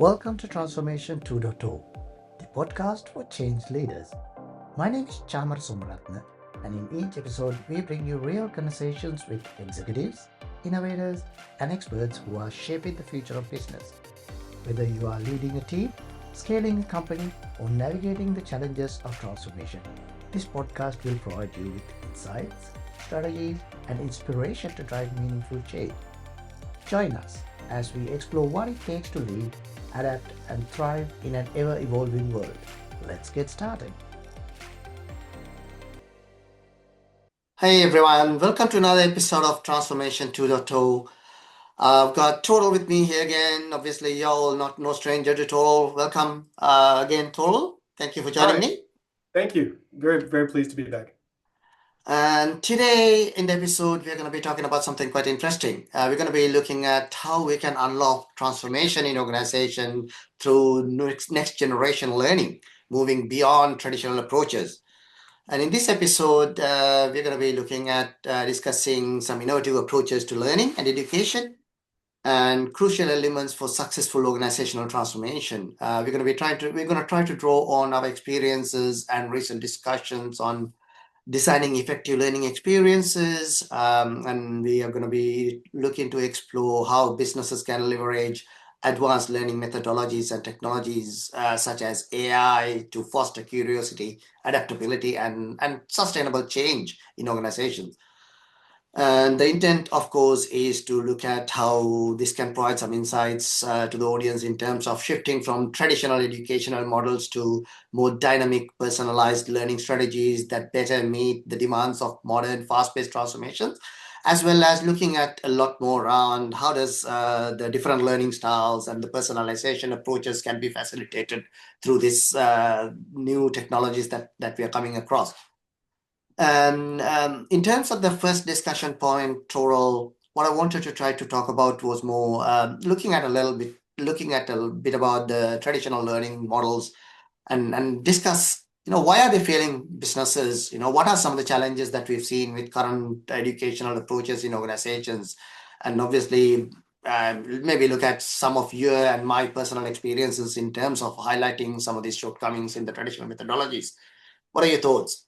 Welcome to Transformation 2.0, the podcast for change leaders. My name is Chamara Somaratne, and in each episode, we bring you real conversations with executives, innovators, and experts who are shaping the future of business. Whether you are leading a team, scaling a company, or navigating the challenges of transformation, this podcast will provide you with insights, strategies, and inspiration to drive meaningful change. Join us as we explore what it takes to lead, adapt, and thrive in an ever-evolving world. Let's get started. Hey everyone, welcome to another episode of Transformation 2.0. I've got Taural with me here again. Obviously, you're all no stranger to Taural. Welcome again, Taural. Thank you for joining me. Thank you. Very, very pleased to be back. And today in the episode, we're going to be talking about something quite interesting. We're going to be looking at how we can unlock transformation in organization through next generation learning, moving beyond traditional approaches. And in this episode, we're going to be looking at discussing some innovative approaches to learning and education and crucial elements for successful organizational transformation. We're going to try to draw on our experiences and recent discussions on designing effective learning experiences, and we are going to be looking to explore how businesses can leverage advanced learning methodologies and technologies such as AI to foster curiosity, adaptability, and sustainable change in organizations. And the intent, of course, is to look at how this can provide some insights to the audience in terms of shifting from traditional educational models to more dynamic, personalized learning strategies that better meet the demands of modern, fast-paced transformations, as well as looking at a lot more around how does the different learning styles and the personalization approaches can be facilitated through these new technologies that we are coming across. And in terms of the first discussion point, Taural, what I wanted to try to talk about was more looking at a bit about the traditional learning models and discuss, why are they failing businesses? What are some of the challenges that we've seen with current educational approaches in organizations? And obviously, maybe look at some of your and my personal experiences in terms of highlighting some of these shortcomings in the traditional methodologies. What are your thoughts?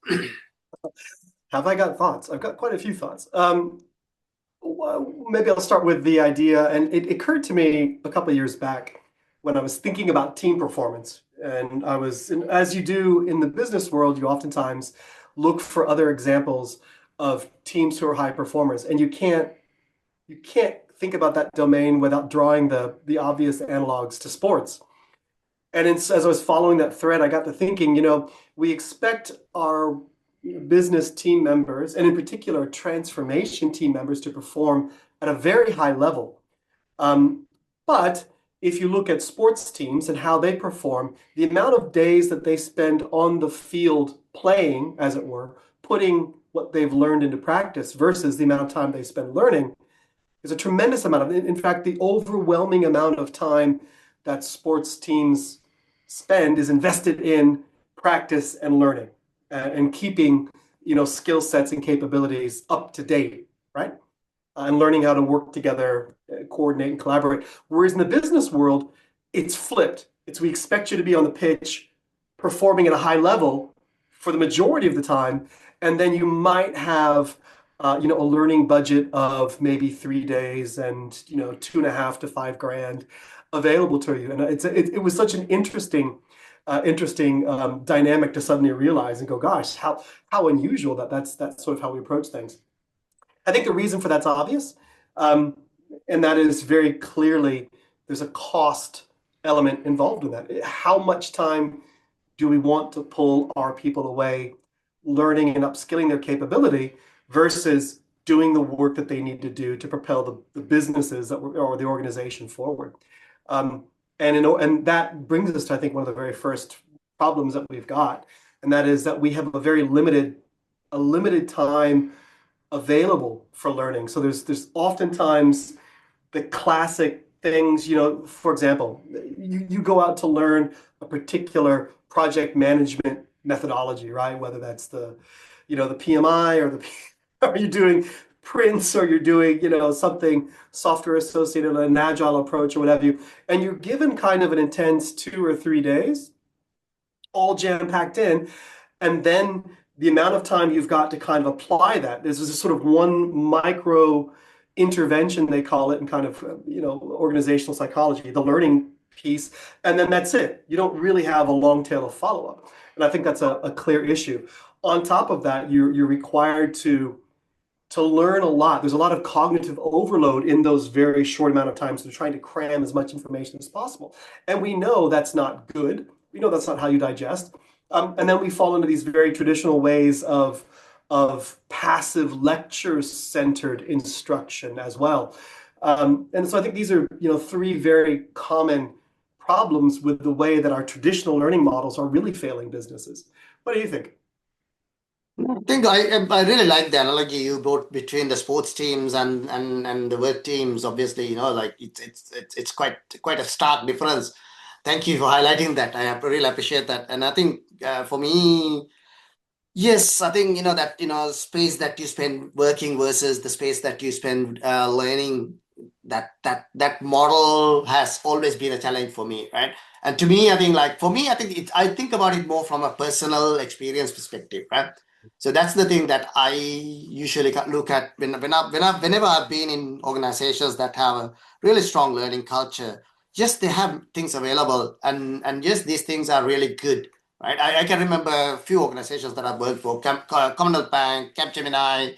Have I got thoughts? I've got quite a few thoughts. Maybe I'll start with the idea, and it occurred to me a couple of years back when I was thinking about team performance. And as you do in the business world, you oftentimes look for other examples of teams who are high performers, and you can't think about that domain without drawing the obvious analogs to sports. And as I was following that thread, I got to thinking, we expect our business team members, and in particular transformation team members, to perform at a very high level. But if you look at sports teams and how they perform, the amount of days that they spend on the field playing, as it were, putting what they've learned into practice versus the amount of time they spend learning is a tremendous amount. In fact, the overwhelming amount of time that sports teams spend is invested in practice and learning. And keeping, skill sets and capabilities up to date, right? And learning how to work together, coordinate and collaborate. Whereas in the business world, it's flipped. We expect you to be on the pitch performing at a high level for the majority of the time. And then you might have, a learning budget of maybe 3 days and, $2.5 to $5 grand available to you. And it was such an interesting dynamic to suddenly realize and go, gosh, how unusual that's sort of how we approach things. I think the reason for that's obvious, and that is very clearly there's a cost element involved in that. How much time do we want to pull our people away learning and upskilling their capability versus doing the work that they need to do to propel the businesses or the organization forward? And that brings us to, I think, one of the very first problems that we've got, and that is that we have a limited time available for learning. So there's oftentimes the classic things, for example, you go out to learn a particular project management methodology, right? Whether that's the PMI or are you doing prints or you're doing, something software associated, an agile approach or what have you, and you're given kind of an intense 2 or 3 days, all jam-packed in, and then the amount of time you've got to kind of apply that. This is a sort of one micro intervention, they call it, in kind of, organizational psychology, the learning piece, and then that's it. You don't really have a long tail of follow-up. And I think that's a clear issue. On top of that, you're required to learn a lot. There's a lot of cognitive overload in those very short amount of time. So they're trying to cram as much information as possible. And we know that's not good. We know that's not how you digest. And then we fall into these very traditional ways of passive lecture-centered instruction as well. And so I think these are, three very common problems with the way that our traditional learning models are really failing businesses. What do you think? I think I really like the analogy you brought between the sports teams and the work teams. Obviously, like it's quite a stark difference. Thank you for highlighting that. I really appreciate that. And I think for me, yes, I think that space that you spend working versus the space that you spend learning. That model has always been a challenge for me, right? And to me, I think like for me, I think about it more from a personal experience perspective, right? So that's the thing that I usually look at whenever I've been in organizations that have a really strong learning culture. Yes, they have things available, and yes, these things are really good, right? I can remember a few organizations that I've worked for, Commonwealth Bank, Capgemini.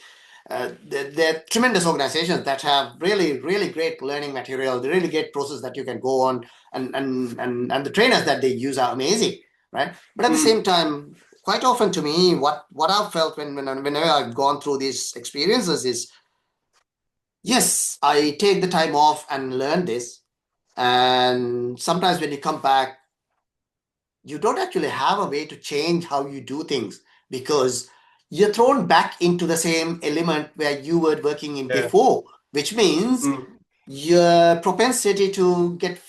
They're tremendous organizations that have really, really great learning material, the really great process that you can go on, and the trainers that they use are amazing, right? But at the same Mm, time, quite often to me, what I've felt whenever I've gone through these experiences is, yes, I take the time off and learn this, and sometimes when you come back, you don't actually have a way to change how you do things because you're thrown back into the same element where you were working in yeah. before, which means Mm. your propensity to get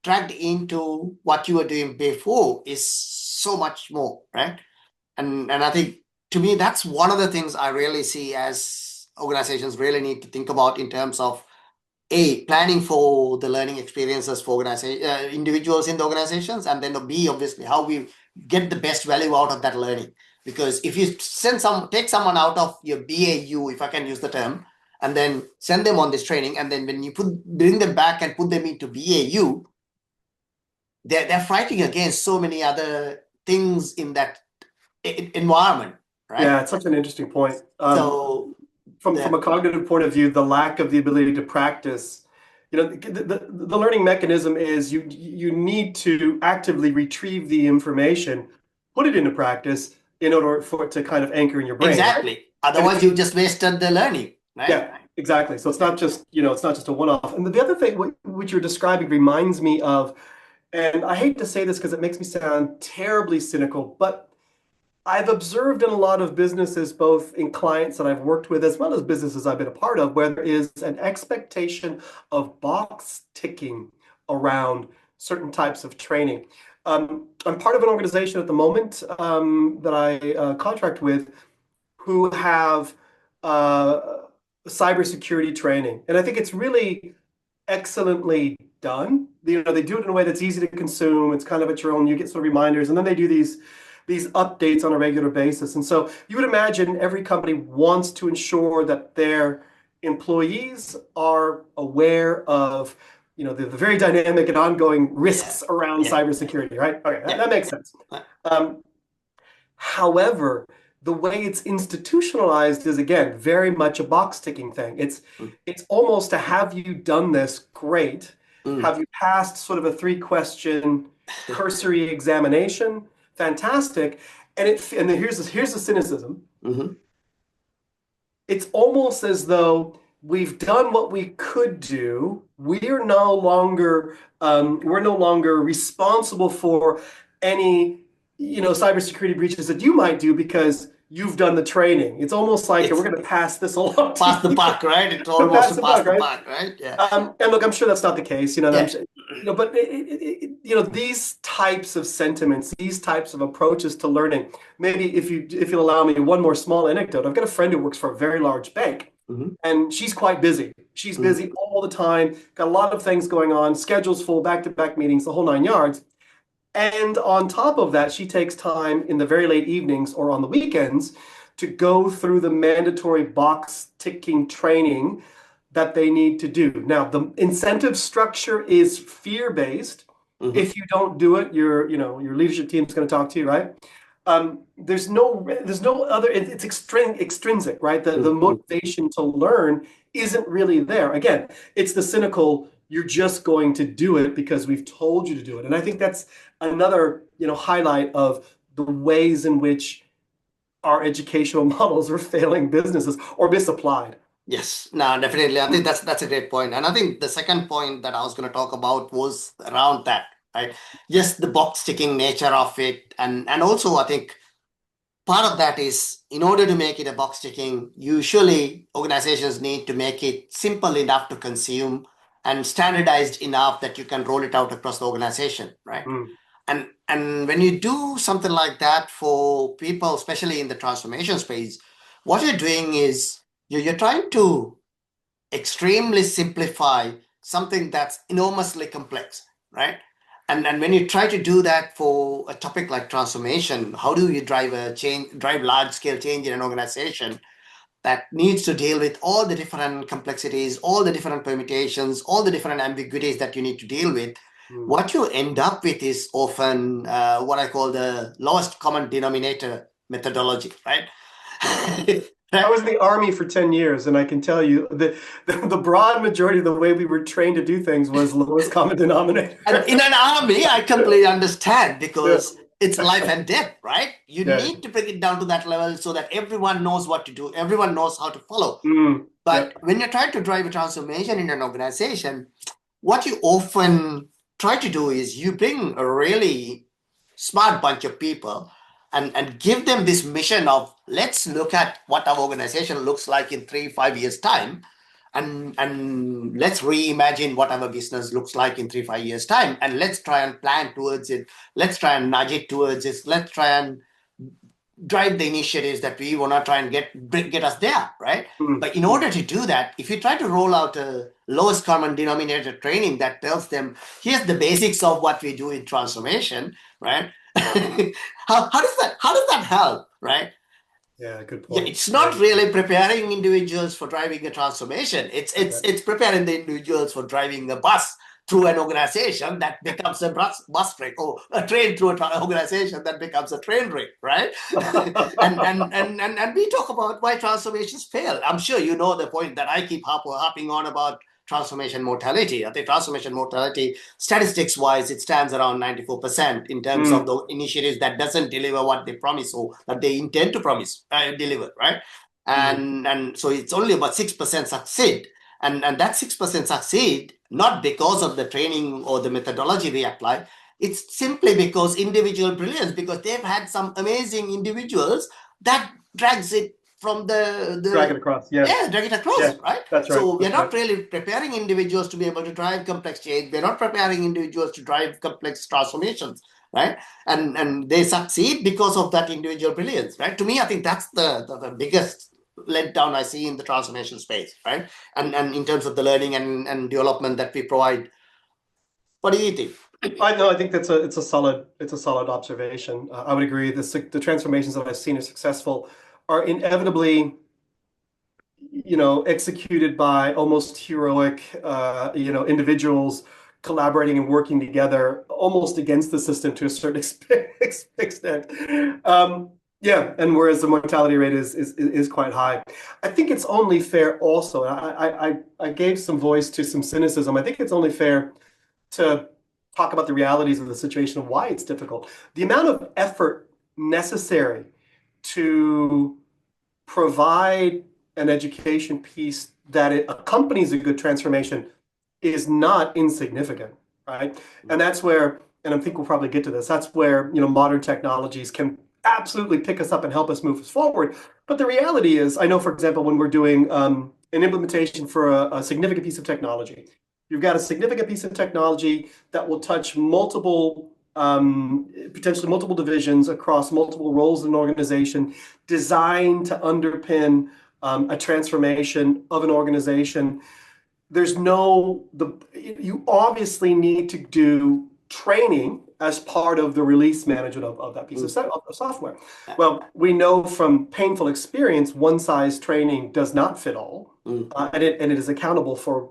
dragged into what you were doing before is so much more, right? And I think to me that's one of the things I really see as organizations really need to think about in terms of a planning for the learning experiences for individuals in the organizations, and then the B, obviously how we get the best value out of that learning. Because if you take someone out of your BAU, if I can use the term, and then send them on this training, and then when you bring them back and put them into BAU, they're fighting against so many other things in that environment, right? Yeah, it's such an interesting point. So From the a cognitive point of view, the lack of the ability to practice, the learning mechanism is you need to actively retrieve the information, put it into practice in order for it to kind of anchor in your brain, right? exactly. And Otherwise, you just wasted the learning, right? yeah, exactly. So it's not just a one-off. And the other thing which you're describing reminds me of, and I hate to say this because it makes me sound terribly cynical, but I've observed in a lot of businesses, both in clients that I've worked with, as well as businesses I've been a part of, where there is an expectation of box ticking around certain types of training. I'm part of an organization at the moment that I contract with who have uh, cybersecurity training. And I think it's really excellently done. They do it in a way that's easy to consume. It's kind of at your own, you get some reminders, and then they do these updates on a regular basis. And so you would imagine every company wants to ensure that their employees are aware of, the very dynamic and ongoing Yeah, risks around yeah, cybersecurity, right? Okay, that, yeah. that makes sense. Um, However, the way it's institutionalized is again very much a box ticking thing. Mm, it's almost a have you done this? Great. mm. Have you passed sort of a 3 question cursory examination? Fantastic. And then here's the cynicism. Mhm. It's almost as though we've done what we could do. We're no longer responsible for any cybersecurity breaches that you might do because you've done the training. It's almost like we're It's going to pass this along to past the you. buck, right? It's almost Pass to the pass buck, the right? buck, right? Yeah, And look, I'm sure that's not the case, yeah. but these types of sentiments, these types of approaches to learning. Maybe if you'll allow me one more small anecdote. I've got a friend who works for a very large bank, Mhm. And she's quite busy. She's Mhm. busy all the time, got a lot of things going on, schedule's full, back-to-back meetings, the whole nine yards. And on top of that, she takes time in the very late evenings or on the weekends to go through the mandatory box ticking training that they need to do. Now, the incentive structure is fear-based. Mhm. If you don't do it, your leadership team is going to talk to you, right? There's no other. It's extrinsic, right? The Mhm. motivation to learn isn't really there. Again, it's the cynical. You're just going to do it because we've told you to do it, and I think that's another highlight of the ways in which our educational models are failing businesses or misapplied. Yes, no, definitely. I think that's a great point. And I think the second point that I was going to talk about was around that, right? Yes, the box ticking nature of it, and also I think part of that is in order to make it a box ticking, usually organizations need to make it simple enough to consume and standardized enough that you can roll it out across the organization, right? Mm, And when you do something like that for people, especially in the transformation space, what you're doing is you're trying to extremely simplify something that's enormously complex, right? And when you try to do that for a topic like transformation, how do you drive large scale change in an organization that needs to deal with all the different complexities, all the different permutations, all the different ambiguities that you need to deal with? mm. What you end up with is often what I call the lowest common denominator methodology, right? I Right? was in the army for 10 years, and I can tell you that the broad majority of the way we were trained to do things was lowest common And denominator. in an army, I completely understand Yeah, because it's life and death, right? You yeah. need to bring it down to that level so that everyone knows what to do, everyone knows how to follow. Yeah. But when you're trying to drive a transformation in an organization, what you often try to do is you bring a really smart bunch of people and give them this mission of let's look at what our organization looks like in 3 5 years time, and let's reimagine what our business looks like in 3 5 years time, and let's try and plan towards it, let's try and nudge it towards it, let's try and drive the initiatives that we want to try and get us there, right? Mm, But in order to do that, if you try to roll out a lowest common denominator training that tells them, here's the basics of what we do in transformation, right? How does that help, right? yeah, good Yeah, point. it's Yeah, not really preparing individuals for driving a transformation. It's yeah. it's it's preparing the individuals for driving a bus through an organization that becomes a bus train, or a train through an organization that becomes a train wreck, right? And we talk about why transformations fail. I'm sure you know the point that I keep harping on about transformation mortality. I think transformation mortality, statistics wise, it stands around 94% in terms of Mm, the initiatives that doesn't deliver what they promise or that they intend to promise deliver, right? mm, And so it's only about 6% succeed. And that 6% succeed not because of the training or the methodology we apply. It's simply because individual brilliance, because they've had some amazing individuals that drags it from drag the it across. Yeah, yeah, drag it yeah. across, right? That's right. So we're That's right. not really preparing individuals to be able to drive complex change. We're not preparing individuals to drive complex transformations, right? And they succeed because of that individual brilliance, right? To me, I think that's the biggest letdown I see in the transformation space, right? And in terms of the learning and development that we provide. What do you think? I know. I think it's a solid observation. I would agree. The transformations that I've seen are successful are inevitably executed by almost heroic, individuals collaborating and working together almost against the system to a certain extent. Yeah, and whereas the mortality rate is quite high. I think it's only fair also, and I gave some voice to some cynicism. I think it's only fair to talk about the realities of the situation and why it's difficult. The amount of effort necessary to provide an education piece that it accompanies a good transformation is not insignificant, right? And that's where, and I think we'll probably get to this, that's where, modern technologies can absolutely pick us up and help us move us forward. But the reality is, I know, for example, when we're doing an implementation for a significant piece of technology, you've got a significant piece of technology that will touch potentially multiple divisions across multiple roles in an organization, designed to underpin a transformation of an organization, there's no the you obviously need to do training as part of the release management of that piece mm, of software. yeah, Well, we know from painful experience, one size training does not fit all, mm, and it is accountable for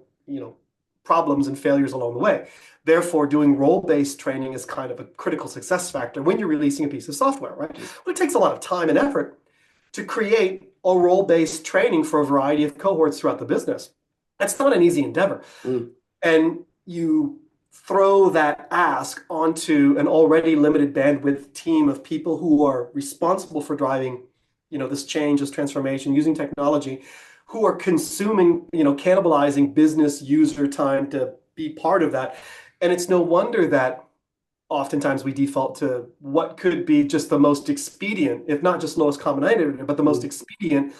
problems and failures along the way. Therefore, doing role-based training is kind of a critical success factor when you're releasing a piece of software, right? mm, Well, it takes a lot of time and effort to create a role-based training for a variety of cohorts throughout the business. That's not an easy endeavor. mm, And you throw that ask onto an already limited bandwidth team of people who are responsible for driving, this change, this transformation, using technology, who are consuming, cannibalizing business user time to be part of that. And it's no wonder that oftentimes we default to what could be just the most expedient, if not just lowest common denominator, but the most mm, expedient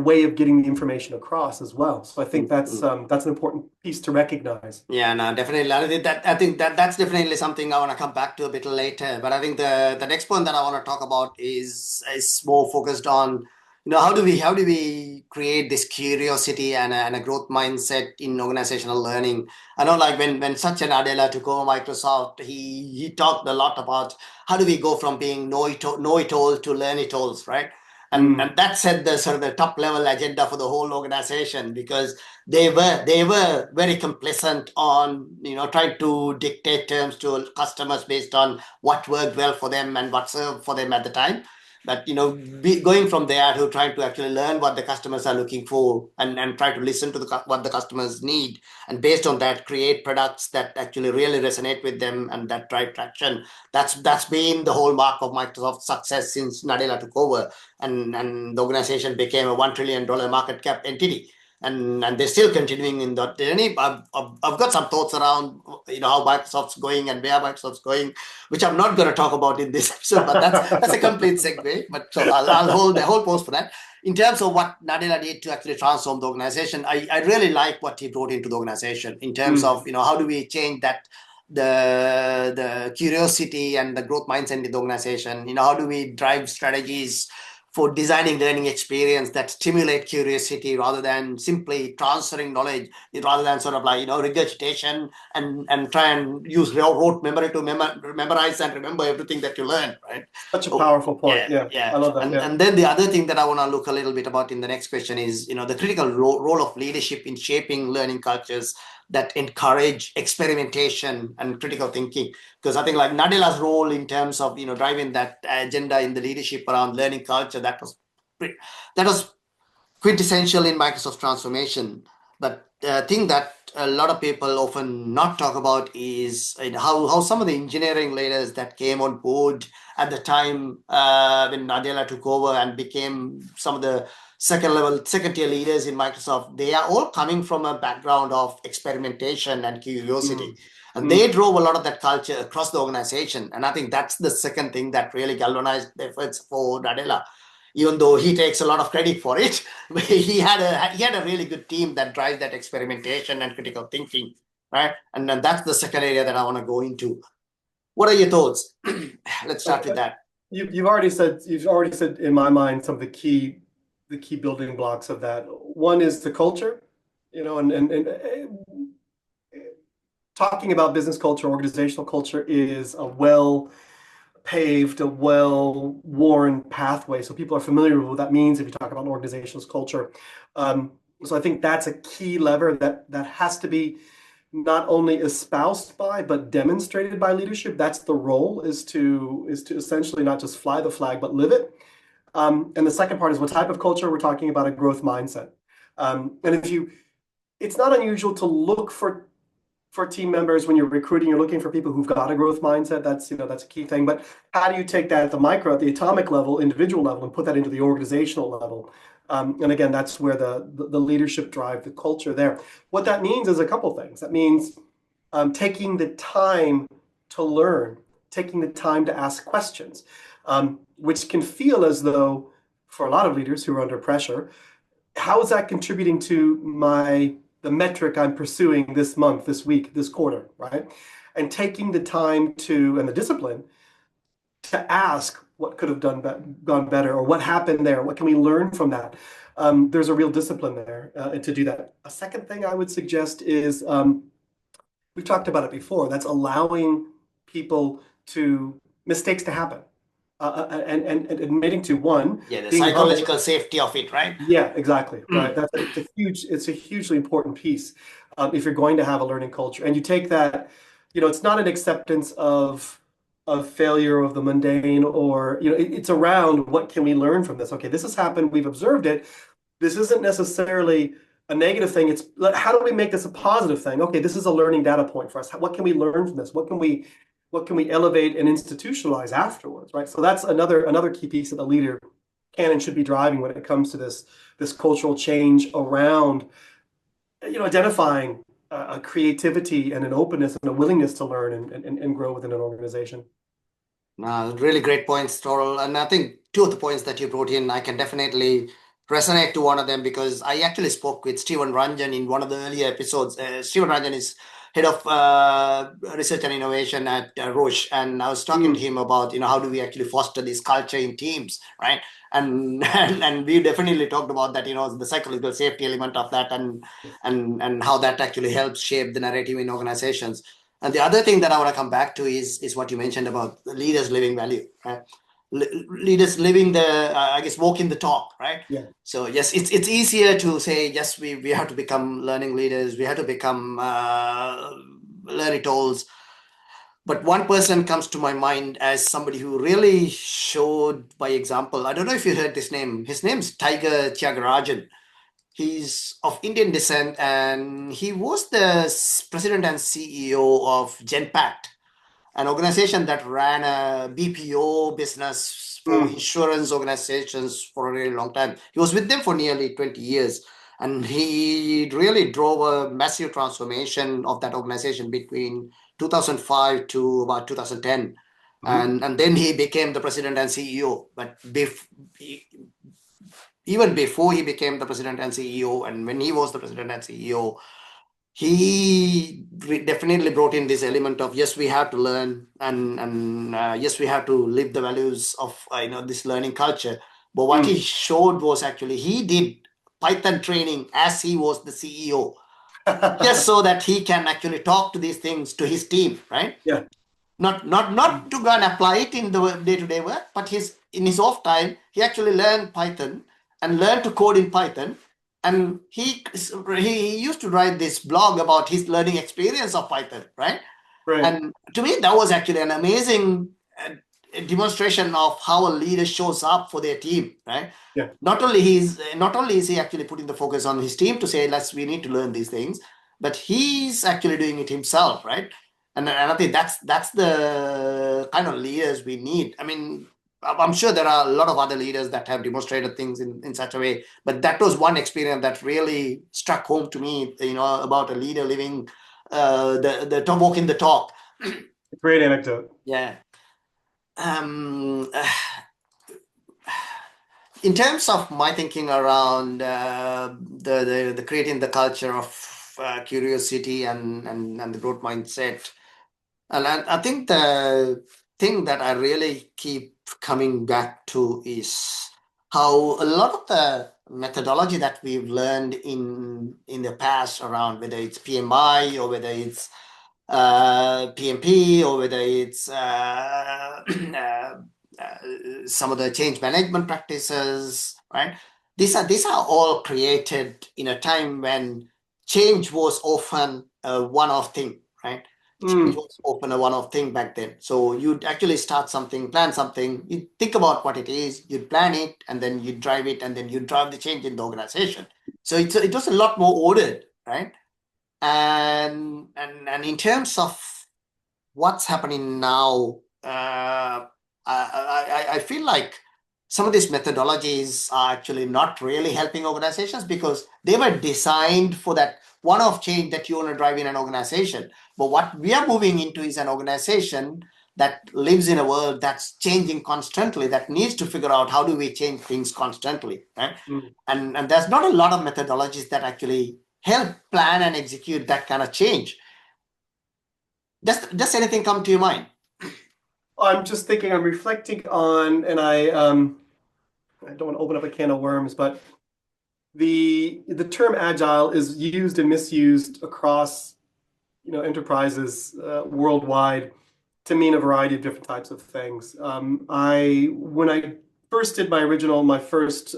way of getting the information across as well. So I think mm, mm. that's an important piece to recognize. Yeah, no, definitely. I think that's definitely something I want to come back to a bit later. But I think the next point that I want to talk about is more focused on, how do we create this curiosity and a growth mindset in organizational learning? I know, like when Satya Nadella took over Microsoft, he talked a lot about how do we go from being know it all to learn it alls, right? And Mm. that set the sort of the top level agenda for the whole organization, because they were very complacent on trying to dictate terms to customers based on what worked well for them and what served for them at the time. But going from there to trying to actually learn what the customers are looking for, and try to listen to what the customers need, and based on that create products that actually really resonate with them and that drive traction. That's been the hallmark of Microsoft's success since Nadella took over, and the organization became a $1 trillion market cap entity, and they're still continuing in that journey. I've got some thoughts around how Microsoft's going and where Microsoft's going, which I'm not going to talk about in this episode, but that's a complete segue. But so I'll hold the whole post for that. In terms of what Nadella did to actually transform the organization, I really like what he brought into the organization in terms Mm. of how do we change that, the curiosity and the growth mindset in the organization. How do we drive strategies for designing learning experience that stimulate curiosity rather than simply transferring knowledge, rather than sort of like regurgitation and try and use rote memory to memorize and remember everything that you learn, right? Such a Oh, powerful point. yeah, Yeah, yeah. I love that. And Yeah. and then the other thing that I want to look a little bit about in the next question is the critical role of leadership in shaping learning cultures that encourage experimentation and critical thinking. Because I think like Nadella's role in terms of driving that agenda in the leadership around learning culture, that was quintessential in Microsoft transformation. But the thing that a lot of people often not talk about is how some of the engineering leaders that came on board at the time when Nadella took over and became some of the second tier leaders in Microsoft, they are all coming from a background of experimentation and curiosity. Mm. And they Mm. drove a lot of that culture across the organization. And I think that's the second thing that really galvanized the efforts for Nadella, even though he takes a lot of credit for it. He had a really good team that drives that experimentation and critical thinking, right? And then that's the second area that I want to go into. What are your thoughts? Let's start with Okay. that. You've already said in my mind some of the key building blocks of that. One is the culture, and talking about business culture, organizational culture is a well-paved, a well-worn pathway. So people are familiar with what that means if you talk about organizational culture. So I think that's a key lever that has to be not only espoused by but demonstrated by leadership. That's the role, is to essentially not just fly the flag but live it. And the second part is what type of culture we're talking about, a growth mindset. And it's not unusual to look for team members when you're recruiting. You're looking for people who've got a growth mindset. That's a key thing. But how do you take that at the micro, at the atomic level, individual level, and put that into the organizational level? And again, that's where the leadership drive, the culture there. What that means is a couple things. That means taking the time to learn, taking the time to ask questions, which can feel as though, for a lot of leaders who are under pressure, how is that contributing to the metric I'm pursuing this month, this week, this quarter, right? And taking the time and the discipline to ask what could have gone better, or what happened there, what can we learn from that? there's a real discipline there to do that. A second thing I would suggest is we've talked about it before. That's allowing people to mistakes to happen, and admitting to one Yeah, the being humble. psychological safety of it, right? Yeah, exactly. Right. Mm. It's a hugely important piece if you're going to have a learning culture. And you take that, it's not an acceptance of failure of the mundane, or it's around what can we learn from this? Okay, this has happened. We've observed it. This isn't necessarily a negative thing. It's how do we make this a positive thing? Okay, this is a learning data point for us. What can we learn from this? What can we elevate and institutionalize afterwards, right? So that's another key piece that the leader can and should be driving when it comes to this cultural change around identifying a creativity and an openness and a willingness to learn and grow within an organization. Really great points, Taural. And I think two of the points that you brought in, I can definitely resonate to one of them because I actually spoke with Stephen Ranjan in one of the earlier episodes. Stephen Ranjan is head of research and innovation at Roche, and I was talking to Mm, him about how do we actually foster this culture in teams, right? And and we definitely talked about that, the psychological safety element of that, and how that actually helps shape the narrative in organizations. And the other thing that I want to come back to is what you mentioned about the leaders living value, right? Leaders living the, I guess, walking the talk, right? yeah. So yes, it's easier to say yes, we have to become learning leaders, we have to become learning tools. But one person comes to my mind as somebody who really showed by example. I don't know if you heard this name. His name's Tiger Tyagarajan. He's of Indian descent, and he was the president and CEO of Genpact, an organization that ran a BPO business for Mm, insurance organizations for a really long time. He was with them for nearly 20 years, and he really drove a massive transformation of that organization between 2005 to about 2010. mhm, And then he became the president and CEO. But even before he became the president and CEO, and when he was the president and CEO, he definitely brought in this element of yes, we have to learn, and yes, we have to live the values of this learning culture. But what he mm. showed was actually he did Python training as he was the CEO, just so that he can actually talk to these things to his team, right? Yeah. Not to go and apply it in the day-to-day work, but in his off time he actually learned Python and learned to code in Python. And he used to write this blog about his learning experience of Python, right? Right. And to me that was actually an amazing demonstration of how a leader shows up for their team, right? Yeah. Not only is he actually putting the focus on his team to say we need to learn these things, but he's actually doing it himself, right? And I think that's the kind of leaders we need. I mean, I'm sure there are a lot of other leaders that have demonstrated things in such a way, but that was one experience that really struck home to me, about a leader living the walking the talk. Great anecdote. Yeah. Um, uh, in terms of my thinking around the creating the culture of curiosity and the growth mindset, and I think the thing that I really keep coming back to is how a lot of the methodology that we've learned in the past around whether it's PMI or whether it's PMP or whether it's some of the change management practices, right? These are all created in a time when change was often a one-off thing, right? Change Mm, was often a one-off thing back then. So you'd actually start something, plan something, you think about what it is, you'd plan it, and then you drive it, and then you drive the change in the organization. So it was a lot more ordered, right? And in terms of what's happening now, I feel like some of these methodologies are actually not really helping organizations because they were designed for that one-off change that you want to drive in an organization. But what we are moving into is an organization that lives in a world that's changing constantly, that needs to figure out how do we change things constantly, right? mm. And there's not a lot of methodologies that actually help plan and execute that kind of change. Does anything come to your mind? I'm just thinking, I'm reflecting on, and I don't want to open up a can of worms, but the term agile is used and misused across enterprises worldwide to mean a variety of different types of things. When I first did my first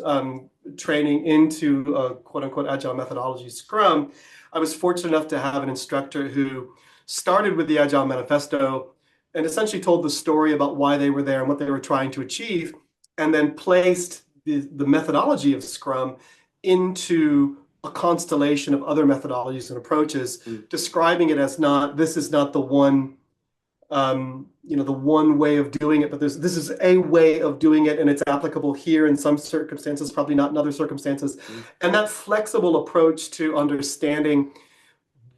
training into quote unquote agile methodology, Scrum, I was fortunate enough to have an instructor who started with the Agile Manifesto and essentially told the story about why they were there and what they were trying to achieve, and then placed the methodology of Scrum into a constellation of other methodologies and approaches, describing it as this is not the one the one way of doing it, but this is a way of doing it, and it's applicable here in some circumstances, probably not in other circumstances. And that flexible approach to understanding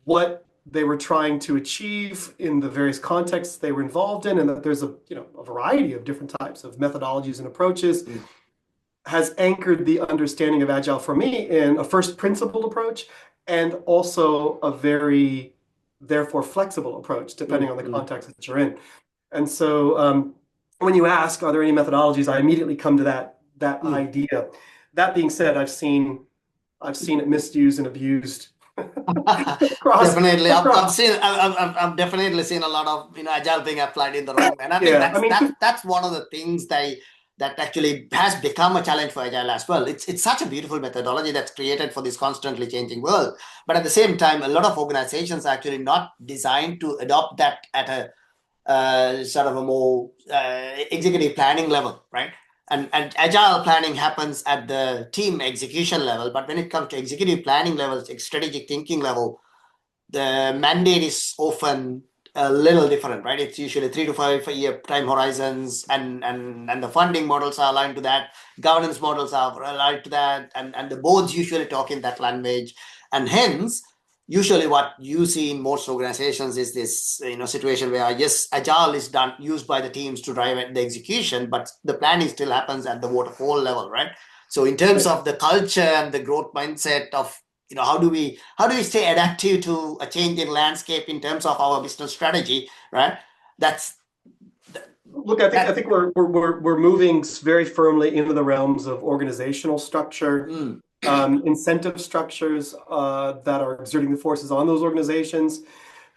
what they were trying to achieve in the various contexts they were involved in, and that there's a variety of different types of methodologies and approaches, has anchored the understanding of Agile for me in a first principled approach, and also a very, therefore, flexible approach, depending on the context that you're in. And so when you ask, are there any methodologies, I immediately come to that idea. That being said, I've seen it misused and abused. Definitely, I've definitely seen a lot of agile being applied in the wrong way, and I think that's one of the things that actually has become a challenge for agile as well. It's such a beautiful methodology that's created for this constantly changing world, but at the same time, a lot of organizations are actually not designed to adopt that at a sort of a more executive planning level, right? And agile planning happens at the team execution level, but when it comes to executive planning levels, strategic thinking level, the mandate is often a little different, right? It's usually 3 to 5 year time horizons, and the funding models are aligned to that, governance models are aligned to that, and the boards usually talk in that language, and hence usually what you see in most organizations is this situation where, yes, agile is used by the teams to drive the execution, but the planning still happens at the waterfall level, right? So in terms of the culture and the growth mindset of how do we stay adaptive to a changing landscape in terms of our business strategy, right? Look, I think we're moving very firmly into the realms of organizational structure, incentive structures that are exerting the forces on those organizations,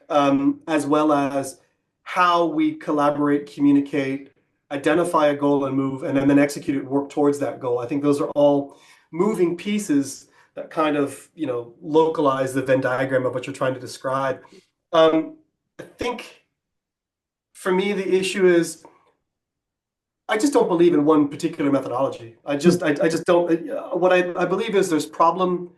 as well as how we collaborate, communicate, identify a goal and move, and then execute it, work towards that goal. I think those are all moving pieces that kind of localize the Venn diagram of what you're trying to describe. I think for me the issue is I just don't believe in one particular methodology. I just don't. What I believe is there's problem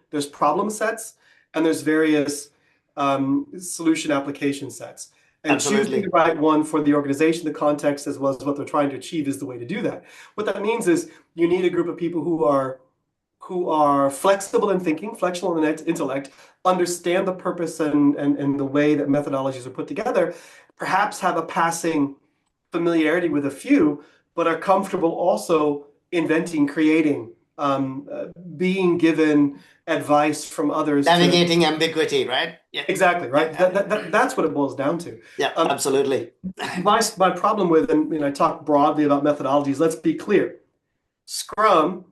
sets, and there's various solution application sets. And choosing the right one for the organization, the context, as well as what they're trying to achieve is the way to do that. What that means is you need a group of people who are flexible in thinking, flexible in intellect, understand the purpose and the way that methodologies are put together, perhaps have a passing familiarity with a few, but are comfortable also inventing, creating, being given advice from others. Navigating ambiguity, right? Yeah. Exactly, right? That's what it boils down to. Yeah, absolutely. My problem with, and I talk broadly about methodologies, let's be clear. Scrum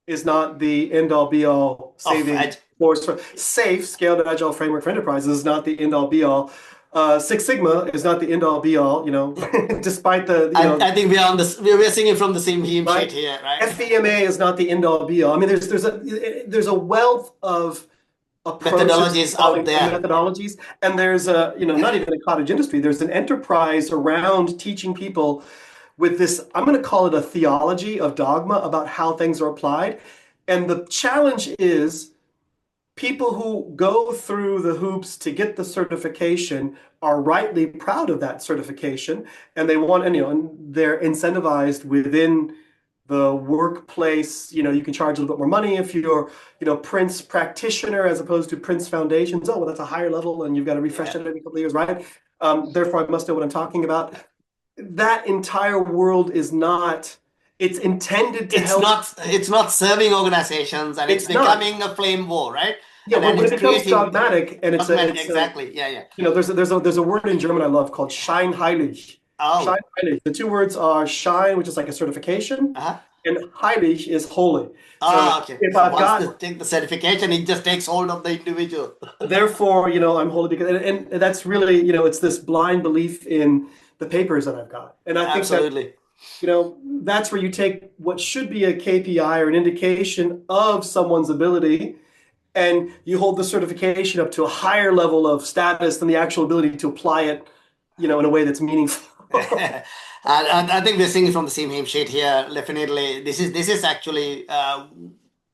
is not the end-all be-all saving force for safe scaled agile framework for enterprises is not the end-all be-all. Six Sigma is not the end-all be-all, despite the I think we're singing from the same hymn sheet here, right? FBMA is not the end-all be-all. I mean, there's a wealth of methodologies out there. Methodologies, and there's not even a cottage industry. There's an enterprise around teaching people with this, I'm going to call it a theology of dogma about how things are applied. And the challenge is people who go through the hoops to get the certification are rightly proud of that certification, and they want, and they're incentivized within the workplace. You can charge a little bit more money if you're, Prince practitioner as opposed to Prince foundations. Oh, well, that's a higher level, and you've got to refresh it every couple of years, right? Therefore, I must know what I'm talking about. That entire world is not. It's intended to help. It's not serving organizations, and it's becoming a flame war, right? Yeah, when it becomes dogmatic, and it's exactly. Yeah. There's a word in German I love called Scheinheilig. Oh. Scheinheilig. The two words are Schein, which is like a certification, and Heilig is holy. So Ah, okay. if So I've once they got, take the certification, it just takes hold of the individual. therefore, I'm holy because, and that's really, it's this blind belief in the papers that I've got. And I think that, Absolutely. that's where you take what should be a KPI or an indication of someone's ability, and you hold the certification up to a higher level of status than the actual ability to apply it, in a way that's meaningful. And I think we're singing from the same hymn sheet here. Definitely, this is actually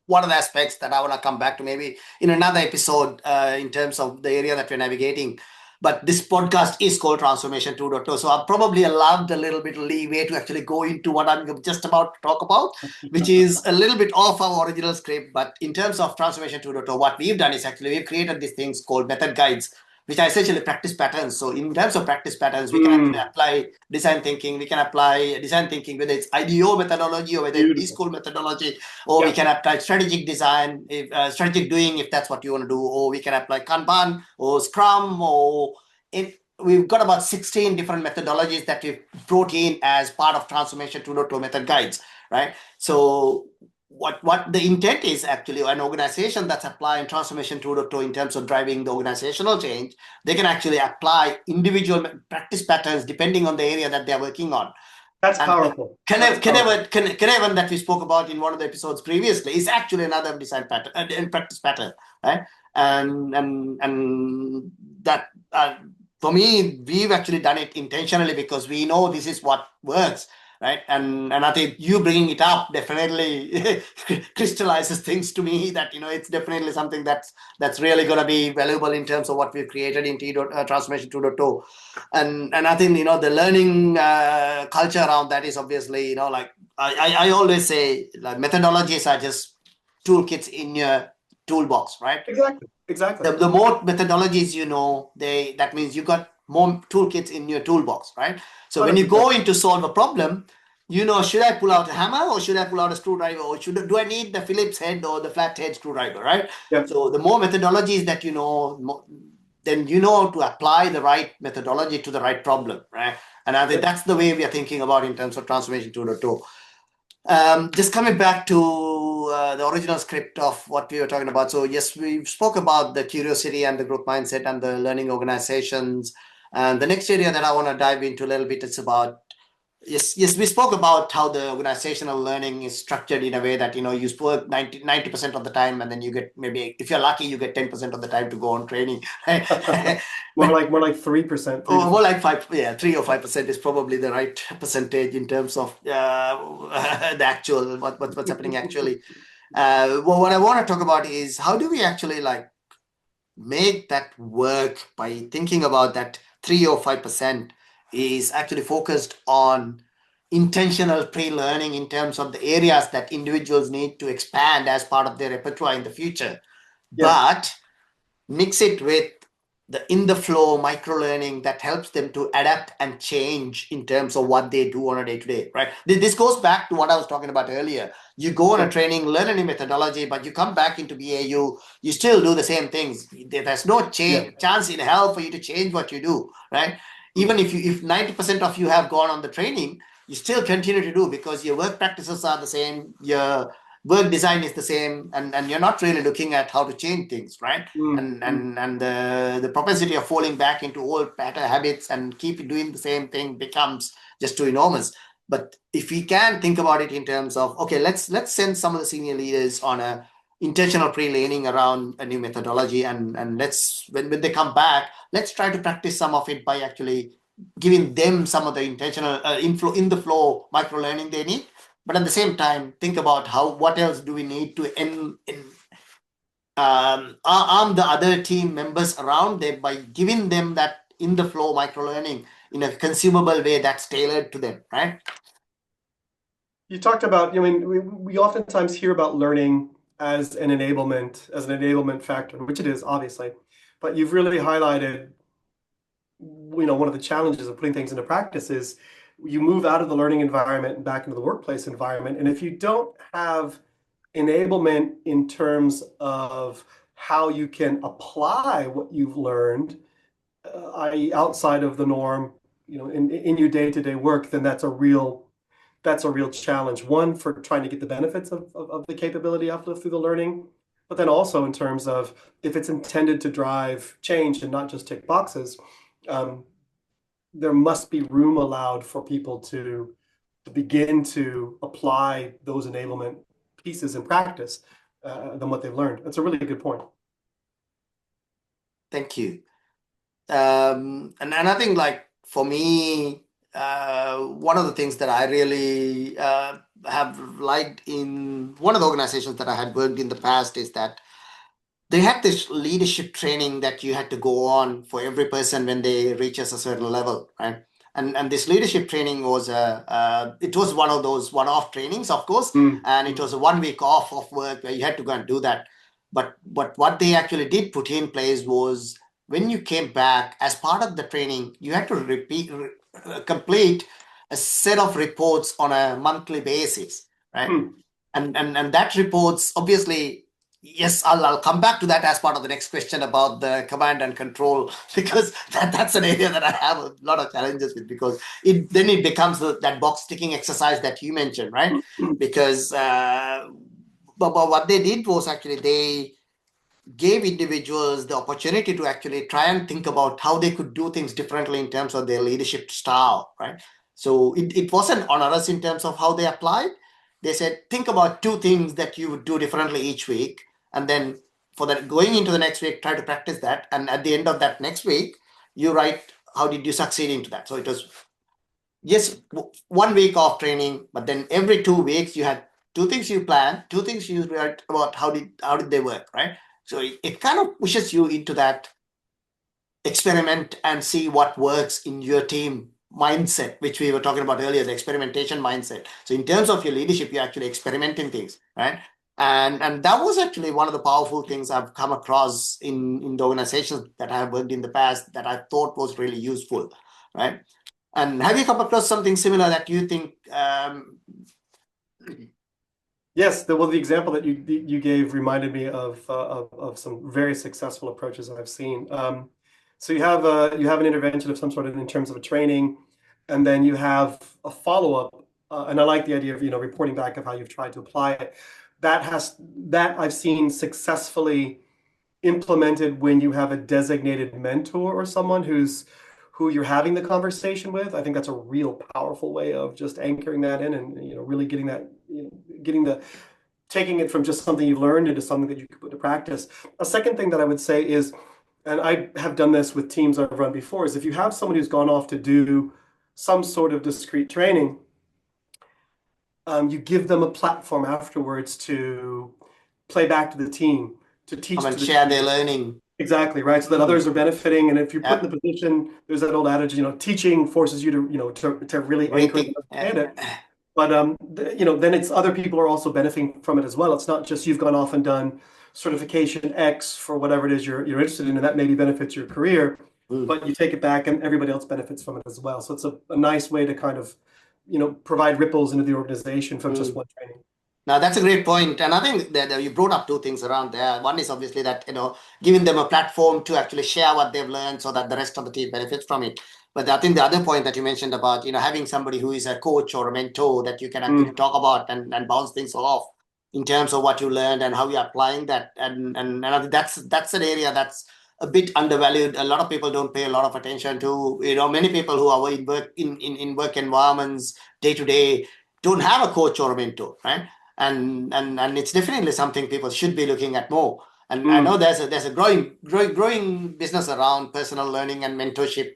one of the aspects that I want to come back to maybe in another episode in terms of the area that we're navigating. But this podcast is called Transformation 2.0. So I've probably allowed a little bit of leeway to actually go into what I'm just about to talk about, which is a little bit off our original script. But in terms of Transformation 2.0, what we've done is actually we've created these things called method guides, which are essentially practice patterns. So in terms of practice patterns, we can actually Mm, apply design thinking. We can apply design thinking, whether it's IDEO methodology or whether it's beautiful. D-School methodology, or we Yeah, can apply strategic design, if, strategic doing, if that's what you want to do, or we can apply Kanban or Scrum, or we've got about 16 different methodologies that we've brought in as part of Transformation 2.0 method guides, right? So what the intent is actually an organization that's applying Transformation 2.0 in terms of driving the organizational change, they can actually apply individual practice patterns depending on the area that they're working on. that's And powerful. That's powerful. Kenevan that we spoke about in one of the episodes previously is actually another design pattern and practice pattern, right? And that for me, we've actually done it intentionally because we know this is what works, right? And I think you bringing it up definitely crystallizes things to me that it's definitely something that's really going to be valuable in terms of what we've created in Transformation 2.0. And I think the learning culture around that is obviously like I always say, like, methodologies are just toolkits in your toolbox, right? Exactly. Exactly. The more methodologies that means you got more toolkits in your toolbox, right? So when you 100%. go in to solve a problem, should I pull out a hammer or should I pull out a screwdriver, or do I need the Phillips head or the flat head screwdriver, right? Yeah. So the more methodologies that then to apply the right methodology to the right problem, right? And I think Yep. that's the way we are thinking about in terms of Transformation 2.0. Just coming back to the original script of what we were talking about. So yes, we spoke about the curiosity and the growth mindset and the learning organizations. And the next area that I want to dive into a little bit is about, yes, we spoke about how the organizational learning is structured in a way that you work 90% of the time, and then you get, maybe if you're lucky, you get 10% of the time to go on training. But more like 3%, three to oh, more five. like 5, yeah, 3 or 5% is probably the right percentage in terms of the actual what's happening actually. Well, what I want to talk about is how do we actually like make that work by thinking about that 3 or 5% is actually focused on intentional pre-learning in terms of the areas that individuals need to expand as part of their repertoire in the future, Yeah. but mix it with the in the flow micro learning that helps them to adapt and change in terms of what they do on a day to day, right? This goes back to what I was talking about earlier. You go on a Yeah. training, learn a new methodology, but you come back into BAU, you still do the same things. There's no Yeah. chance in hell for you to change what you do, right? Mm. Even if 90% of you have gone on the training, you still continue to do because your work practices are the same, your work design is the same, and you're not really looking at how to change things, right? Mm. and Mm. and and the propensity of falling back into old pattern habits and keep doing the same thing becomes just too enormous. But if we can think about it in terms of, okay, let's send some of the senior leaders on a intentional pre-learning around a new methodology, and let's when they come back, let's try to practice some of it by actually giving them some of the intentional inflow in the flow micro learning they need. But at the same time, think about what else do we need to arm the other team members around them by giving them that in the flow micro learning in a consumable way that's tailored to them, right? You talked about, I mean, we oftentimes hear about learning as an enablement factor, which it is, obviously. But you've really highlighted, one of the challenges of putting things into practice is you move out of the learning environment and back into the workplace environment. And if you don't have enablement in terms of how you can apply what you've learned, i.e., outside of the norm, in your day-to-day work, then that's a real that's a real challenge. One, for trying to get the benefits of the capability uplift through the learning, but then also in terms of if it's intended to drive change and not just tick boxes, um, there must be room allowed for people to begin to apply those enablement pieces in practice than what they've learned. That's a really good point. Thank you. And I think like for me, one of the things that I really have liked in one of the organizations that I had worked in the past is that they had this leadership training that you had to go on for every person when they reaches a certain level, right? And this leadership training was it was one of those one-off trainings, of course, and it was a 1 week off of work where you had to go and do that. But what they actually did put in place was when you came back as part of the training, you had to complete a set of reports on a monthly basis, right? And that reports obviously, yes, I'll come back to that as part of the next question about the command and control, because that's an area that I have a lot of challenges with, because it becomes that box ticking exercise that you mentioned, right? Because but what they did was actually they gave individuals the opportunity to actually try and think about how they could do things differently in terms of their leadership style, right? So it wasn't onerous in terms of how they applied. They said, think about 2 things that you would do differently each week. And then for that, going into the next week, try to practice that. And at the end of that next week, you write, how did you succeed into that? So it was just 1 week of training, but then every 2 weeks you had 2 things you plan, 2 things you write about how did they work, right? So it kind of pushes you into that experiment and see what works in your team mindset, which we were talking about earlier, the experimentation mindset. So in terms of your leadership, you're actually experimenting things, right? And that was actually one of the powerful things I've come across in the organizations that I have worked in the past that I thought was really useful, right? And have you come across something similar that you think? Yes, well, the example that you gave reminded me of some very successful approaches I've seen. So you have an intervention of some sort in terms of a training, and then you have a follow-up. And I like the idea of reporting back of how you've tried to apply it. That I've seen successfully implemented when you have a designated mentor or someone who you're having the conversation with. I think that's a real powerful way of just anchoring that in and really getting that taking it from just something you've learned into something that you can put to practice. A second thing that I would say is, and I have done this with teams I've run before, is if you have someone who's gone off to do some sort of discrete training, you give them a platform afterwards to play back to the team, to teach Come to and the share team. their learning. Exactly, right. So that others are benefiting. And if you're put in Yep. the position, there's that old adage, teaching forces you to really anchor and understand it. But then it's other people are also benefiting from it as well. It's not just you've gone off and done certification X for whatever it is you're interested in, and that maybe benefits your career, but you take it back and everybody else benefits from it as well. So it's a nice way to kind of, provide ripples into the organization from just one training. Now that's a great point, and I think that you brought up 2 things around there. One is obviously that giving them a platform to actually share what they've learned, so that the rest of the team benefits from it. But I think the other point that you mentioned about having somebody who is a coach or a mentor that you can actually talk about and bounce things off in terms of what you learned and how you're applying that, and I think that's an area that's a bit undervalued. A lot of people don't pay a lot of attention to. Many people who are in work environments day to day don't have a coach or a mentor, right? And it's definitely something people should be looking at more. And I know there's a growing business around personal learning and mentorship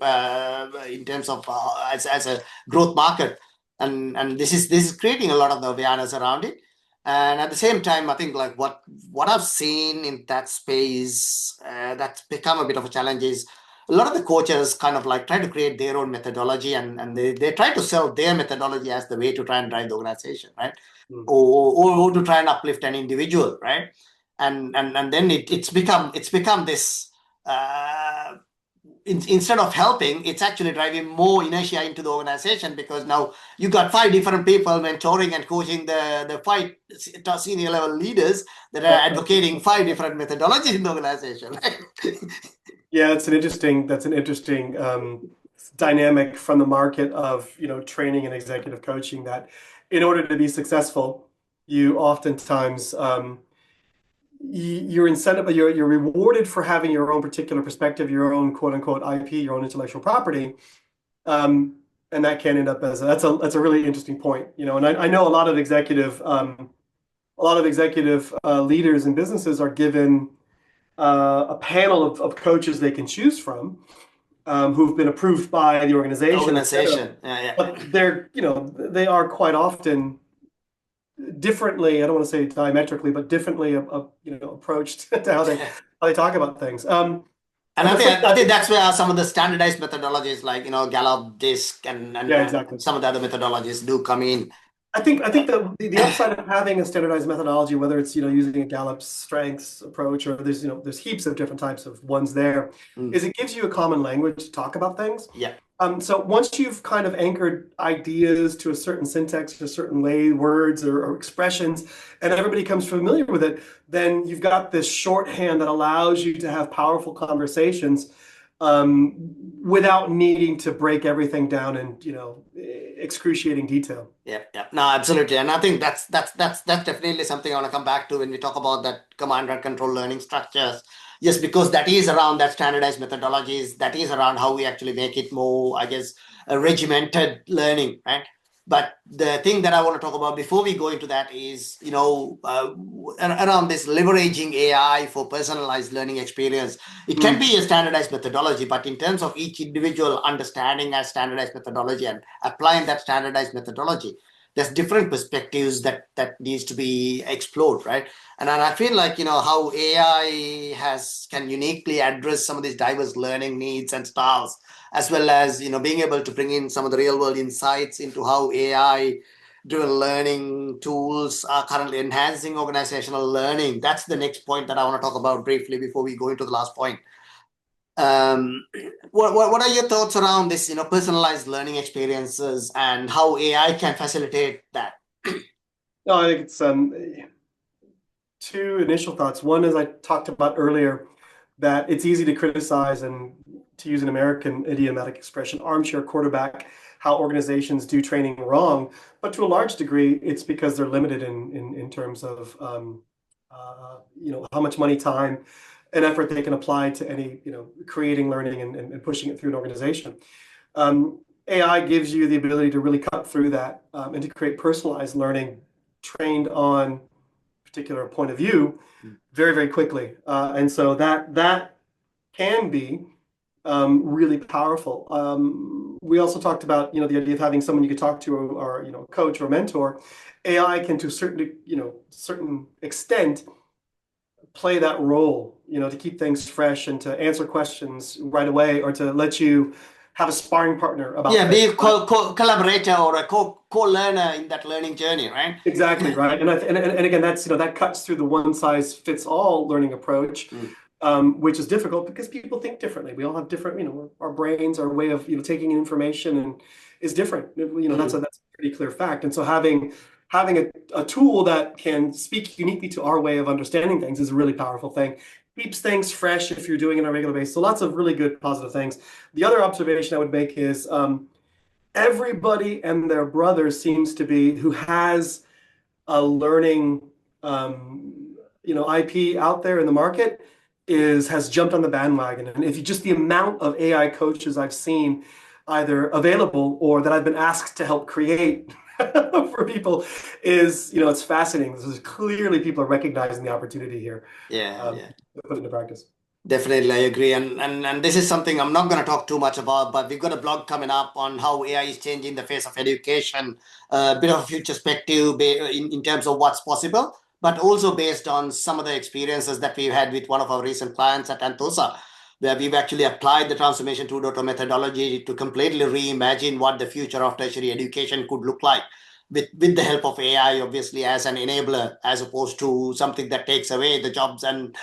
in terms of as a growth market, and this is creating a lot of the awareness around it. And at the same time, I think like what I've seen in that space that's become a bit of a challenge is a lot of the coaches kind of like try to create their own methodology, and they try to sell their methodology as the way to try and drive the organization, right? Or to try and uplift an individual, right? And then it's become this instead of helping, it's actually driving more inertia into the organization, because now you got 5 different people mentoring and coaching the 5 senior level leaders that are advocating 5 different methodologies in the organization. Yeah, that's an interesting dynamic from the market of, training and executive coaching, that in order to be successful, you oftentimes you're incentive, you're rewarded for having your own particular perspective, your own quote unquote IP, your own intellectual property. And that can end up as that's a really interesting point, and I know a lot of executive leaders in businesses are given a panel of coaches they can choose from, who've been approved by the organization, et cetera. Organization. Yeah, But they are quite often differently, I don't want to say diametrically, but differently, approached to yeah. how they talk about things. And And I the flip think I side, think that's where some of the standardized methodologies like Gallup, DISC, yeah, and exactly. some of the other methodologies do come in. I think the upside of having a standardized methodology, whether it's using a Gallup strengths approach, or there's heaps of different types of ones there, Mm. is it gives you a common language to talk about things. Yeah, So once you've kind of anchored ideas to a certain syntax, to a certain way, words or expressions, and everybody becomes familiar with it, then you've got this shorthand that allows you to have powerful conversations, without needing to break everything down in, excruciating detail. yeah. No, absolutely. And I think that's definitely something I want to come back to when we talk about that command and control learning structures. Yes, because that is around that standardized methodologies, that is around how we actually make it more, I guess, a regimented learning, right? But the thing that I want to talk about before we go into that is, around this leveraging AI for personalized learning experience. It can Mm. be a standardized methodology, but in terms of each individual understanding a standardized methodology and applying that standardized methodology, there's different perspectives that needs to be explored, right? And I feel like how AI has can uniquely address some of these diverse learning needs and styles, as well as being able to bring in some of the real world insights into how AI driven learning tools are currently enhancing organizational learning. That's the next point that I want to talk about briefly before we go into the last point. um, what are your thoughts around this, personalized learning experiences and how AI can facilitate that? No, I think it's two initial thoughts. One is I talked about earlier, that it's easy to criticize and, to use an American idiomatic expression, armchair quarterback how organizations do training wrong. But to a large degree, it's because they're limited in terms of how much money, time, and effort they can apply to any creating learning and pushing it through an organization. AI gives you the ability to really cut through that, and to create personalized learning trained on particular point of view very, very quickly. And so that can be really powerful. We also talked about, the idea of having someone you could talk to, or coach or mentor. AI can, to a certain extent, play that role, to keep things fresh and to answer questions right away, or to let you have a sparring partner about Yeah, be things. a collaborator or a co-learner in that learning journey, right? Exactly, right. And again, that's, that cuts through the one size fits all learning approach, Mm. which is difficult because people think differently. We all have different, our brains, our way of, taking in information and is different. That's a Mm. pretty clear fact. And so having a tool that can speak uniquely to our way of understanding things is a really powerful thing. Keeps things fresh if you're doing it on a regular basis. So lots of really good positive things. The other observation I would make is, everybody and their brother seems to be, who has a learning, IP out there in the market, has jumped on the bandwagon. And if you just the amount of AI coaches I've seen either available or that I've been asked to help create for people is, it's fascinating. This is clearly people are recognizing the opportunity here, Yeah, yeah. to put into practice. Definitely, I agree. And this is something I'm not going to talk too much about, but we've got a blog coming up on how AI is changing the face of education, a bit of a future perspective in terms of what's possible, but also based on some of the experiences that we've had with one of our recent clients at Antosa, where we've actually applied the Transformation 2.0 methodology to completely reimagine what the future of tertiary education could look like with the help of AI, obviously, as an enabler, as opposed to something that takes away the jobs and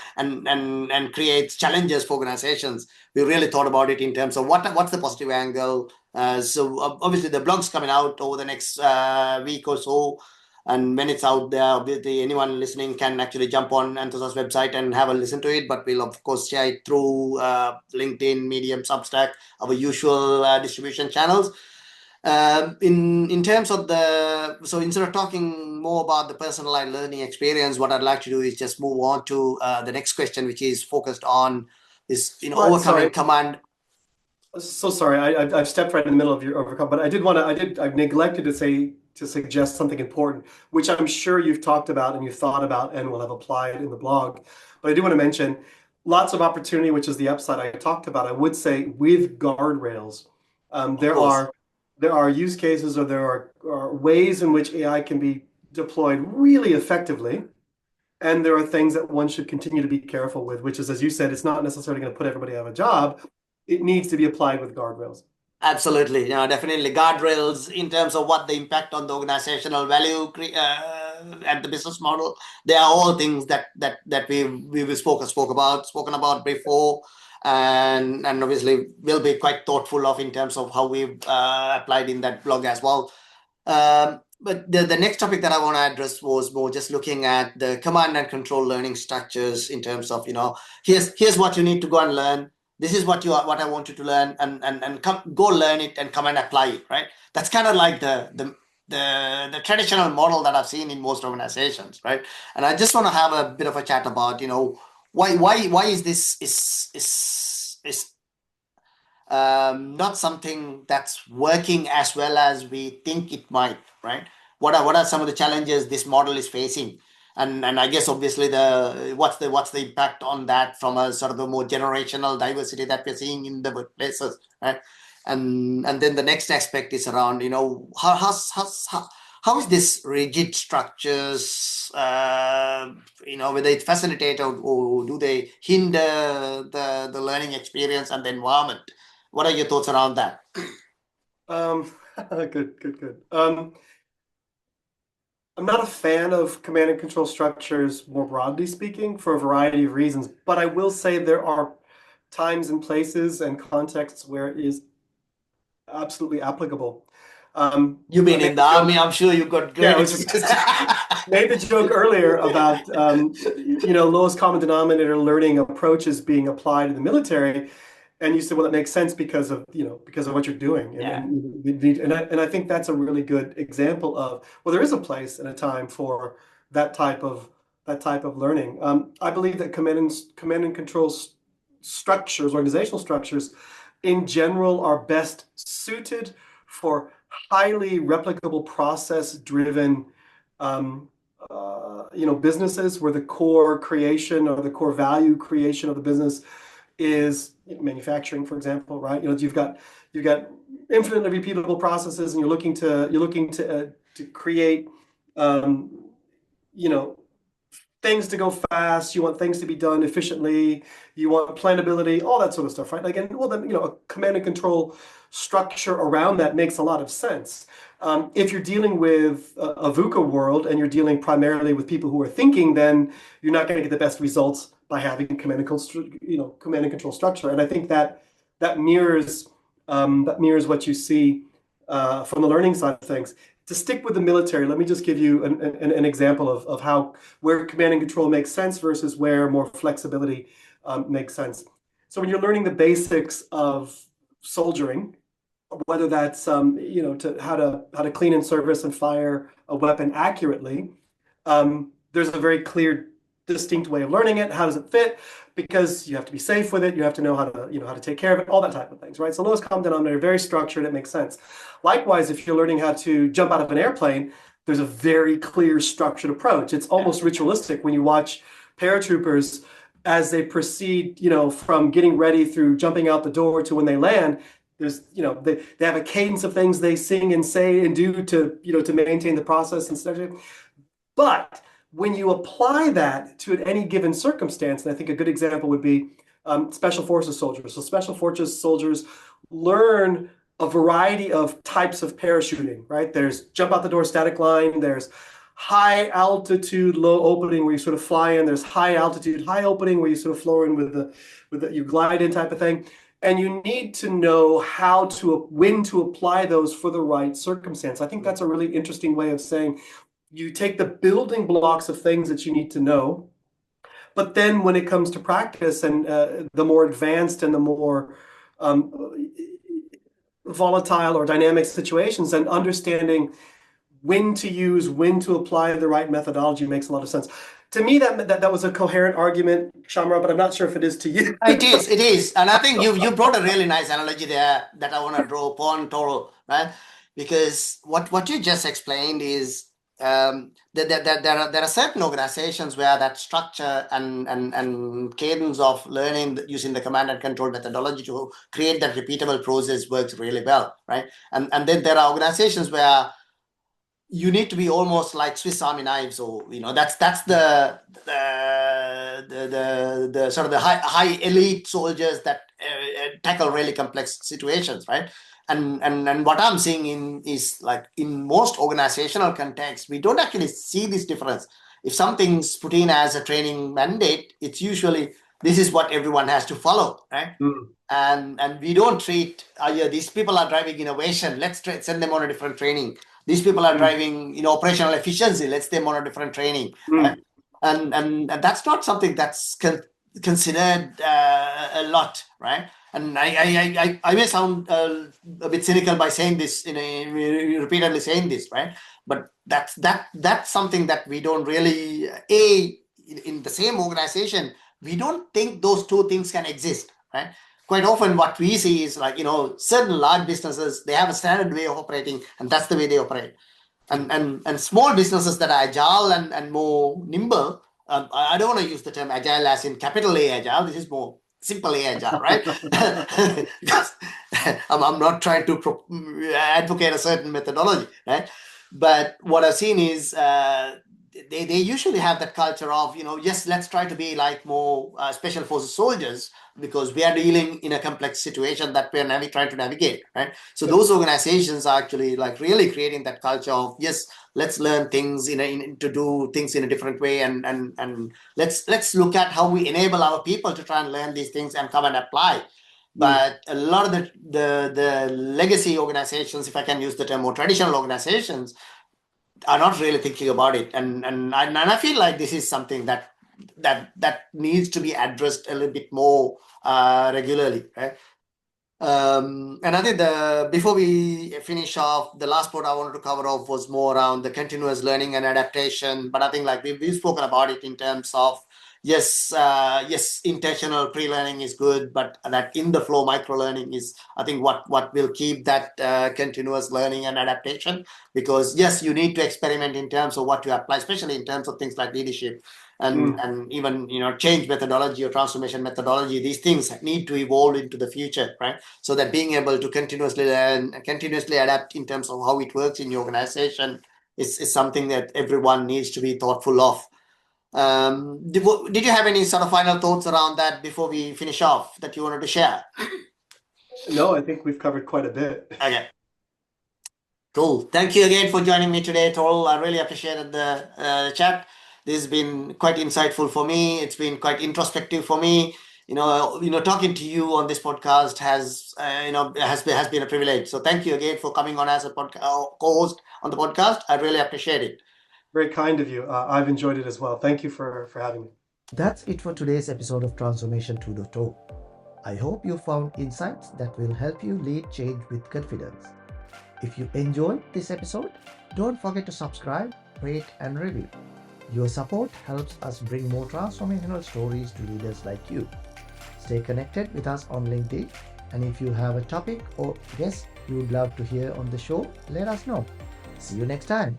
creates challenges for organizations. We really thought about it in terms of what's the positive angle. So obviously the blog's coming out over the next week or so. And when it's out there, obviously anyone listening can actually jump on Anthos's website and have a listen to it. But we'll of course share it through LinkedIn, Medium, Substack, our usual distribution channels. In terms of so instead of talking more about the personalized learning experience, what I'd like to do is just move on to the next question, which is focused on this, Right, overcoming sorry. command. So sorry, I've stepped right in the middle of your overcome, but I've neglected to suggest something important, which I'm sure you've talked about and you've thought about and will have applied in the blog. But I do want to mention lots of opportunity, which is the upside I talked about. I would say with guardrails, Of course. there are use cases or are ways in which AI can be deployed really effectively. And there are things that one should continue to be careful with, which is, as you said, it's not necessarily going to put everybody out of a job. It needs to be applied with guardrails. Absolutely, definitely guardrails in terms of what the impact on the organizational value and the business model. They are all things that we spoken about before, and obviously will be quite thoughtful of in terms of how we've applied in that blog as well. But the next topic that I want to address was more just looking at the command and control learning structures in terms of, here's what you need to go and learn. This is what I want you to learn, and go learn it and come and apply it, right? That's kind of like the traditional model that I've seen in most organizations, right? And I just want to have a bit of a chat about, why is this is not something that's working as well as we think it might, right? What are some of the challenges this model is facing? And I guess obviously what's the impact on that from a sort of a more generational diversity that we're seeing in the workplaces, right? And then the next aspect is around, how is this rigid structures, whether it facilitate or do they hinder the learning experience and the environment? What are your thoughts around that? Um, good. I'm not a fan of command and control structures, more broadly speaking, for a variety of reasons, but I will say there are times and places and contexts where it is absolutely applicable. You've I been made in the the joke, army. I'm sure you've got yeah, great experience. made the joke earlier about lowest common denominator learning approaches being applied in the military, and you said, well, that makes sense because of what you're doing, Yeah. and I think that's a really good example of, well, there is a place and a time for that type of learning. I believe that command and control structures, organizational structures, in general, are best suited for highly replicable, process-driven businesses where the core creation or the core value creation of the business is manufacturing, for example, right? You've got infinitely repeatable processes, and you're looking to create you know things to go fast. You want things to be done efficiently. You want planability, all that sort of stuff, right? Again, well, then a command and control structure around that makes a lot of sense. If you're dealing with a VUCA world and you're dealing primarily with people who are thinking, then you're not going to get the best results by having command and control structure. And I think that mirrors what you see from the learning side of things. To stick with the military, let me just give you an example of how where command and control makes sense versus where more flexibility makes sense. So when you're learning the basics of soldiering, whether that's to how to clean and service and fire a weapon accurately, there's a very clear, distinct way of learning it. How does it fit? Because you have to be safe with it. You have to know how to take care of it, all that type of things, right? So lowest common denominator, very structured. It makes sense. Likewise, if you're learning how to jump out of an airplane, there's a very clear, structured approach. It's almost ritualistic when you watch paratroopers as they proceed, from getting ready through jumping out the door to when they land. There's, they have a cadence of things they sing and say and do to maintain the process and stuff. But when you apply that to any given circumstance, and I think a good example would be special forces soldiers. So special forces soldiers learn a variety of types of parachuting, right? There's jump out the door, static line. There's high altitude, low opening where you sort of fly in. There's high altitude, high opening where you sort of flow in you glide in type of thing. And you need to know when to apply those for the right circumstance. I think that's a really interesting way of saying you take the building blocks of things that you need to know, but then when it comes to practice and the more advanced and the more um, volatile or dynamic situations, and understanding when to use, when to apply the right methodology makes a lot of sense. To me, that was a coherent argument, Chamara, but I'm not sure if it is to you. It is, and I think you brought a really nice analogy there that I want to draw upon, Taural, right? Because what you just explained is there are certain organizations where that structure and cadence of learning using the command and control methodology to create that repeatable process works really well, right? And then there are organizations where you need to be almost like Swiss Army knives, or that's the sort of the high elite soldiers that tackle really complex situations, right? And what I'm seeing is like in most organizational contexts, we don't actually see this difference. If something's put in as a training mandate, it's usually this is what everyone has to follow, right? And we don't treat yeah, these people are driving innovation, let's send them on a different training. These people are driving operational efficiency, let's them on a different training, right? And that's not something that's considered a lot, right? And I may sound a bit cynical by saying this, repeatedly saying this, right? But that's something that we don't really in the same organization, we don't think those two things can exist, right? Quite often what we see is like, certain large businesses, they have a standard way of operating, and that's the way they operate. And small businesses that are agile and more nimble, I don't want to use the term agile as in capital A agile, this is more simple A agile, right? Because I'm not trying to advocate a certain methodology, right? But what I've seen is they usually have that culture of, yes, let's try to be like more special forces soldiers, because we are dealing in a complex situation that we're trying to navigate, right? So those organizations are actually like really creating that culture of, yes, let's learn things to do things in a different way, and let's look at how we enable our people to try and learn these things and come and apply. But a lot of the legacy organizations, if I can use the term, more traditional organizations, are not really thinking about it, and I feel like this is something that needs to be addressed a little bit more regularly, right? And I think before we finish off, the last part I wanted to cover off was more around the continuous learning and adaptation. But I think like we've spoken about it in terms of, yes, intentional pre-learning is good, but that in the flow micro learning is, I think, what will keep that continuous learning and adaptation. Because yes, you need to experiment in terms of what to apply, especially in terms of things like leadership and even change methodology or transformation methodology. These things need to evolve into the future, right? So that being able to continuously learn, continuously adapt in terms of how it works in your organization is something that everyone needs to be thoughtful of. Did you have any sort of final thoughts around that before we finish off that you wanted to share? No, I think we've covered quite a bit. Okay. Cool. Thank you again for joining me today, Taural. I really appreciated the chat. This has been quite insightful for me. It's been quite introspective for me. Talking to you on this podcast has been a privilege. So thank you again for coming on as a co-host on the podcast. I really appreciate it. Very kind of you. I've enjoyed it as well. Thank you for having me. That's it for today's episode of Transformation 2.0. I hope you found insights that will help you lead change with confidence. If you enjoyed this episode, don't forget to subscribe, rate, and review. Your support helps us bring more transformational stories to leaders like you. Stay connected with us on LinkedIn, and if you have a topic or guest you would love to hear on the show, let us know. See you next time.